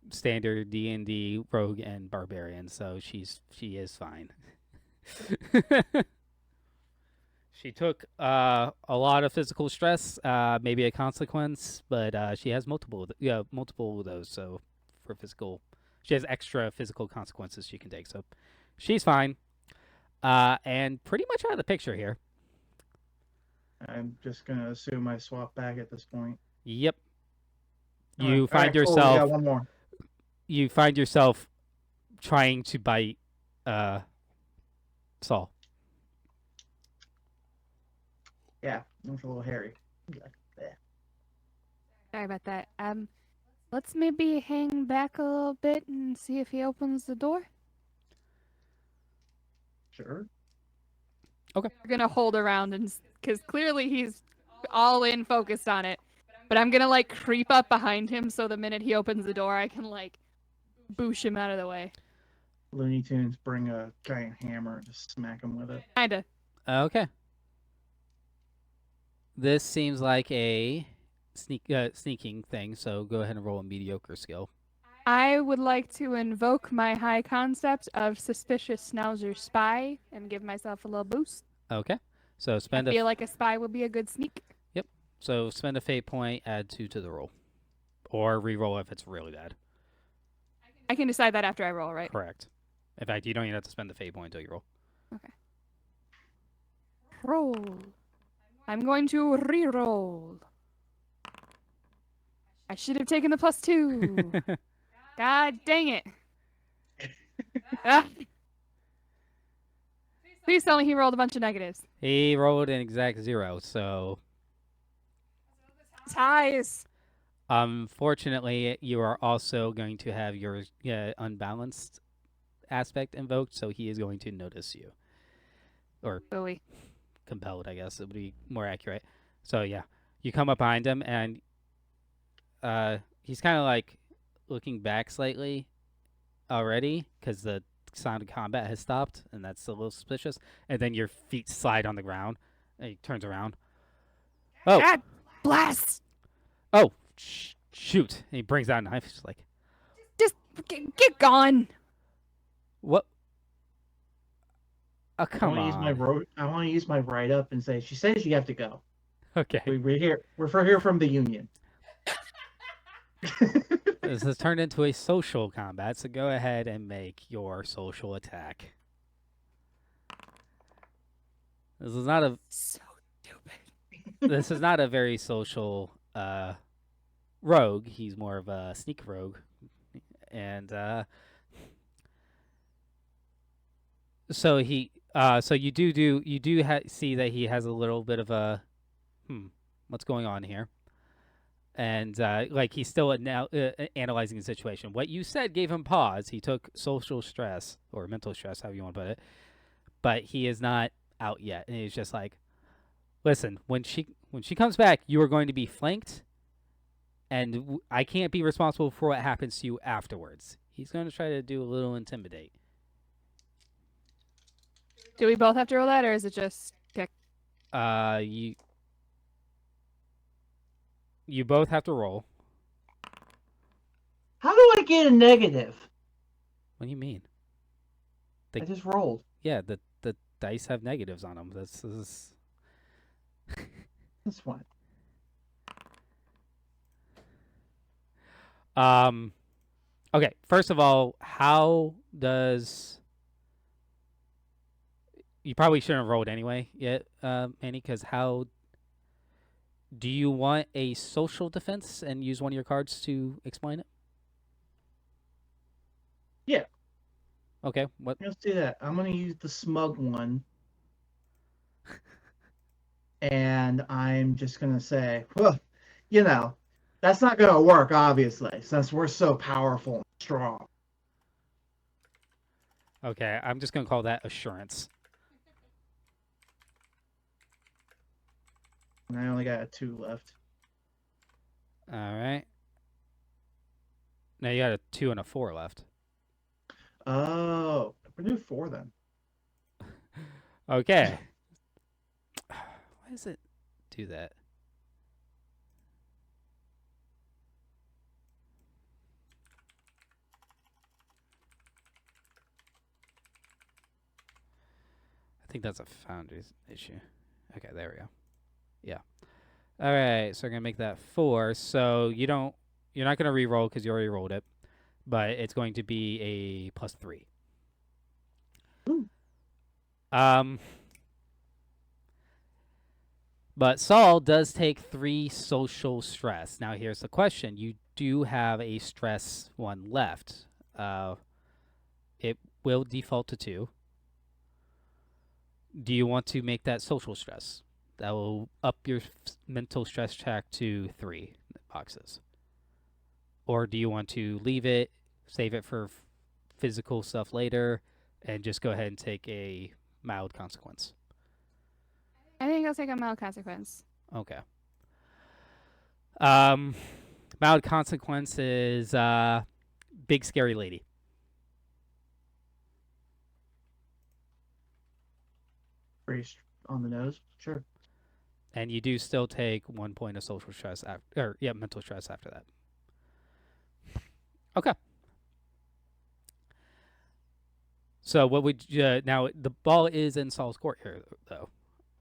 standard D&D rogue and barbarian, so she is fine. She took a lot of physical stress, maybe a consequence, but she has multiple of those. So for physical, she has extra physical consequences she can take. So she's fine, and pretty much out of the picture here. I'm just gonna assume I swap back at this point. Yep. You find yourself. Cool. We got one more. You find yourself trying to bite Saul. Yeah, it's a little hairy. Sorry about that. Let's maybe hang back a little bit and see if he opens the door. Sure. We're gonna hold around and because clearly he's all in focused on it. But I'm gonna like creep up behind him so the minute he opens the door, I can like boosh him out of the way. Looney Tunes bring a giant hammer and just smack him with it. Kinda. Okay. This seems like a sneaking thing, so go ahead and roll a mediocre skill. I would like to invoke my high concept of suspicious schnauzer spy and give myself a little boost. Okay. So spend I feel like a spy would be a good sneak. So spend a fate point, add 2 to the roll. Or re-roll if it's really bad. I can decide that after I roll, right? Correct. In fact, you don't even have to spend the fate point until you roll. Roll. I'm going to re-roll. I should have taken the +2. God dang it. Ah. Please tell me he rolled a bunch of negatives. He rolled an exact 0, so Ties. unfortunately, you are also going to have your unbalanced aspect invoked, so he is going to notice you. Or Bowie. compelled, I guess it would be more accurate. So yeah, you come up behind him, and he's kind of like looking back slightly already because the sound of combat has stopped, and that's a little suspicious. And then your feet slide on the ground, and he turns around. Oh, God blast. oh, shoot! And he brings out a knife. He's like, Just get gone. "What? Oh, come I on!" I want to use my write up and say she says you have to go. Okay. We're here from the union. This has turned into a social combat, so go ahead and make your social attack. This is not a So stupid. this is not a very social rogue. He's more of a sneak rogue, and so you do see that he has a little bit of a what's going on here, and like he's still now analyzing the situation. What you said gave him pause. He took social stress or mental stress, however you want to put it, but he is not out yet, and he's just like, listen, when she comes back, you are going to be flanked, and I can't be responsible for what happens to you afterwards. He's going to try to do a little intimidate. Do we both have to roll that, or is it just kick? You both have to roll. How do I get a negative? What do you mean? I just rolled. Yeah, the dice have negatives on them. This is This one. Okay, first of all, how does... You probably shouldn't have rolled anyway yet, Manny, because how... Do you want a social defense and use one of your cards to explain it? Yeah. Okay, what? Let's do that. I'm going to use the smug one. And I'm just going to say, well, that's not going to work, obviously, since we're so powerful and strong. Okay, I'm just going to call that assurance. And I only got a 2 left. All right. Now you got a 2 and a 4 left. Oh, we're doing 4 then. Okay. Why does it do that? I think that's a Foundry's issue. Okay, there we go. Yeah. All right, so we're gonna make that 4. So you're not gonna re-roll because you already rolled it, but it's going to be a +3. Ooh. But Saul does take 3 social stress. Now here's the question: you do have a stress one left. It will default to 2. Do you want to make that social stress? That will up your mental stress check to 3 boxes. Or do you want to leave it, save it for physical stuff later, and just go ahead and take a mild consequence? I think I'll take a mild consequence. Okay. Mild consequence is big scary lady. Pretty on the nose. Sure. And you do still take 1 point of social stress mental stress after that. Okay. So what would you, now the ball is in Saul's court here though,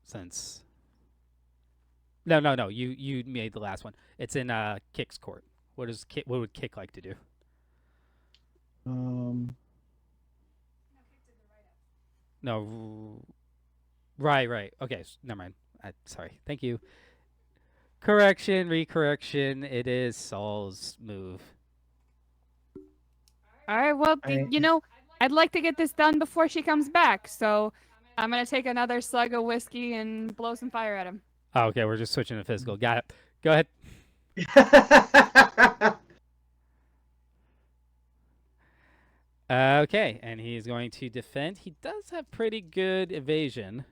since no you made the last one. It's in Kick's court. What would Kick like to do? No, right. Okay, never mind. Sorry. Thank you. Correction, recorrection. It is Saul's move. All right. Well, I- you know, I'd like to get this done before she comes back, so I'm gonna take another slug of whiskey and blow some fire at him. Oh, okay, we're just switching to physical. Got it. Go ahead. Okay, and he's going to defend. He does have pretty good evasion.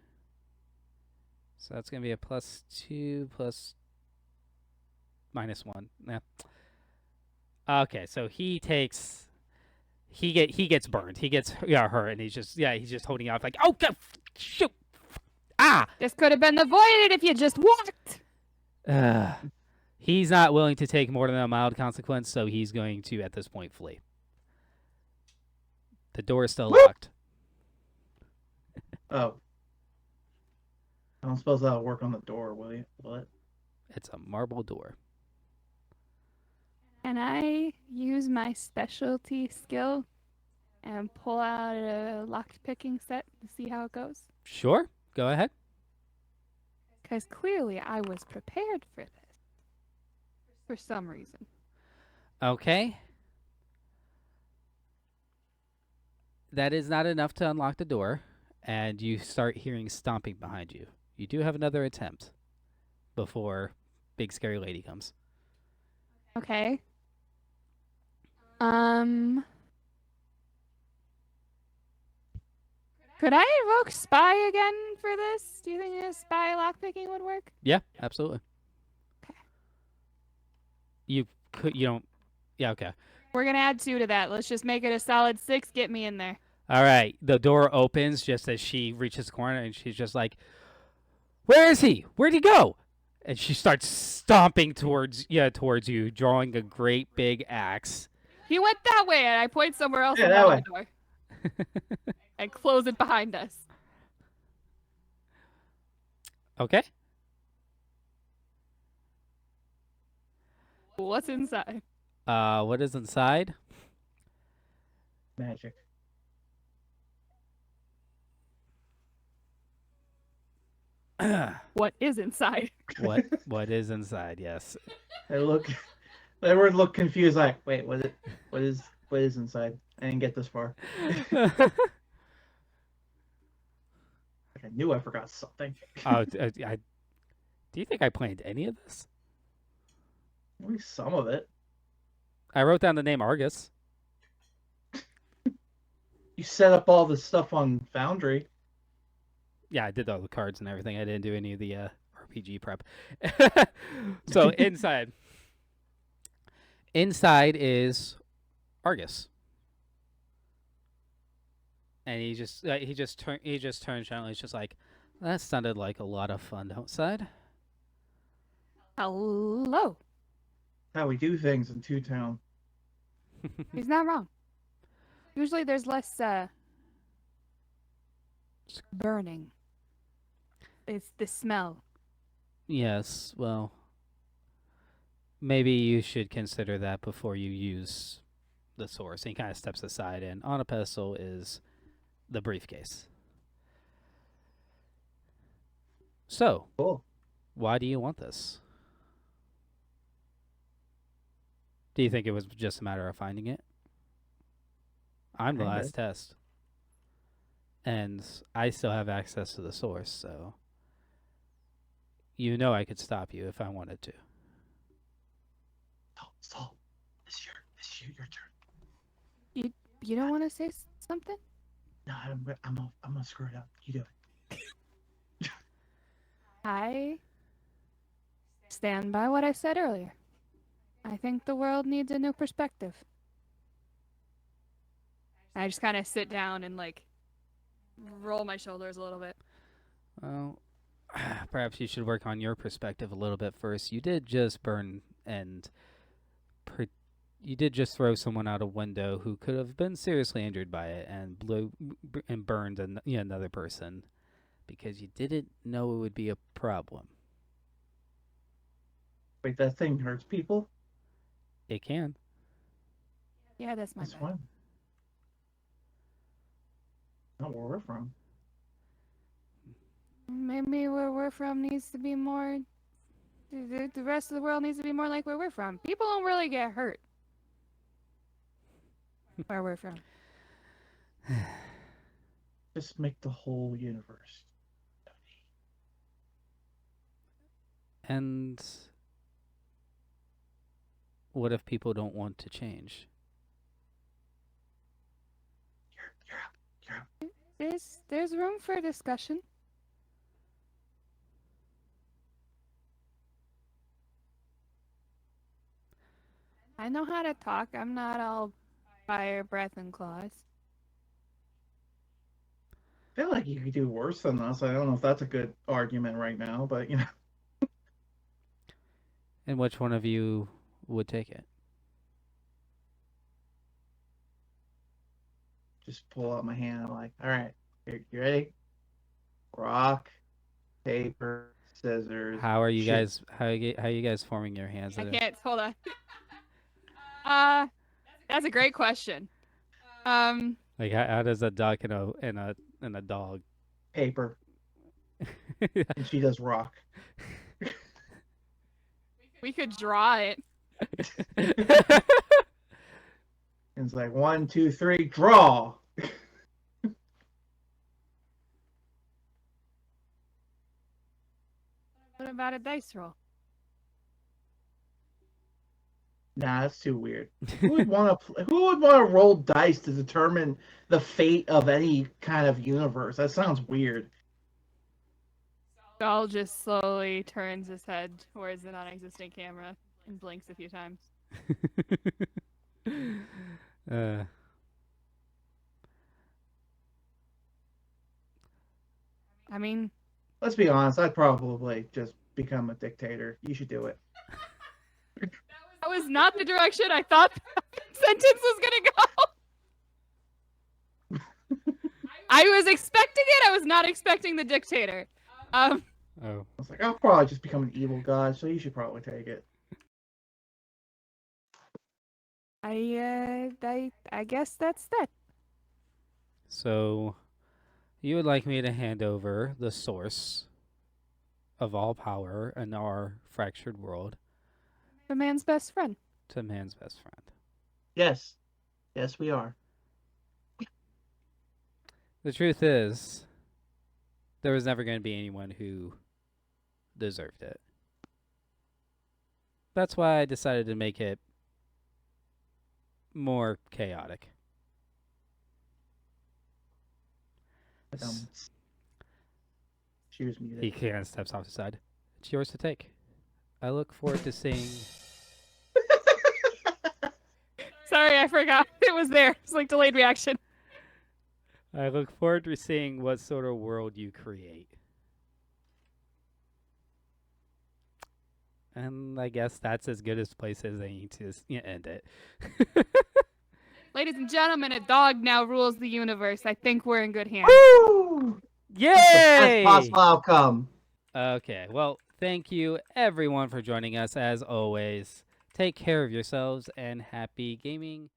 So that's going to be a +2 plus -1. Yeah. Okay, so he gets burned. He gets hurt, and he's just holding out like, oh God, shoot, ah. This could have been avoided if you just walked. He's not willing to take more than a mild consequence, so he's going to at this point flee. The door is still locked. Oh. I don't suppose that'll work on the door, will you? Will it? It's a marble door. Can I use my specialty skill and pull out a locked picking set to see how it goes? Sure, go ahead. Because clearly I was prepared for this. For some reason. Okay. That is not enough to unlock the door, and you start hearing stomping behind you. You do have another attempt before big scary lady comes. Okay. Could I invoke spy again for this? Do you think a spy lockpicking would work? Yeah, absolutely. Okay. You don't. Yeah, okay. We're gonna add 2 to that. Let's just make it a solid 6. Get me in there. All right. The door opens just as she reaches the corner, and she's just like, "Where is he? Where'd he go?" And she starts stomping towards you, drawing a great big axe. He went that way, and I point somewhere else Yeah, in that front way. of the door and close it behind us. Okay. What's inside? What is inside? Magic. What is inside? What is inside? Yes. They would look confused, like, wait, what is inside? I didn't get this far. Like, I knew I forgot something. Do you think I planned any of this? At least some of it. I wrote down the name Argus. You set up all the stuff on Foundry. Yeah, I did all the cards and everything. I didn't do any of the RPG prep. So inside is Argus, and he just turns gently. He's just like, that sounded like a lot of fun outside. Hello. How we do things in toon-town. He's not wrong. Usually there's less burning. It's the smell. Yes, well, maybe you should consider that before you use the source. And he kind of steps aside, and on a pedestal is the briefcase. So, Cool. why do you want this? Do you think it was just a matter of finding it? I'm the Kinda. last test. And I still have access to the source, so you know I could stop you if I wanted to. Saul, this is You don't want to say something? No, I'm gonna screw it up. You do it. I stand by what I said earlier. I think the world needs a new perspective. I just kind of sit down and like roll my shoulders a little bit. Well, perhaps you should work on your perspective a little bit first. You did just burn and you did just throw someone out a window who could have been seriously injured by it and burned another person because you didn't know it would be a problem. Wait, that thing hurts people? It can. Yeah, that's my That's bad. fine. Not where we're from. Maybe where we're from needs to be more. The rest of the world needs to be more like where we're from. People don't really get hurt where we're from. Just make the whole universe. And what if people don't want to change? You're up. There's room for discussion. I know how to talk. I'm not all fire, breath, and claws. I feel like you could do worse than us. I don't know if that's a good argument right now, but you know. And which one of you would take it? Just pull out my hand. I'm like, all right, you ready? Rock, paper, scissors. How are you shoot. guys? How are you guys forming your hands? I can't. Hold on. That's a great question. Like how does a duck and a dog? Paper. And she does rock. We could draw it. And it's like 1, 2, 3, draw. What about a dice roll? Nah, that's too weird. Who would want to roll dice to determine the fate of any kind of universe? That sounds weird. Saul just slowly turns his head towards the non-existent camera and blinks a few times. I mean, Let's be honest, I'd probably just become a dictator. You should do it. that was not the direction I thought the sentence was gonna go. I was expecting it. I was not expecting the dictator. Oh. I was like, I'll probably just become an evil god, so you should probably take it. I guess that's that. So, you would like me to hand over the source of all power in our fractured world The man's best friend. to man's best friend. Yes. Yes, we are. The truth is, there was never going to be anyone who deserved it. That's why I decided to make it more chaotic. Cheers music. He kind of steps off the side. It's yours to take. I look forward to seeing. Sorry, I forgot it was there. It's like delayed reaction. I look forward to seeing what sort of world you create. And I guess that's as good a place as they need to end it. Ladies and gentlemen, a dog now rules the universe. I think we're in good hands. Woo! Yay! Best possible outcome. Okay, well, thank you everyone for joining us as always. Take care of yourselves and happy gaming.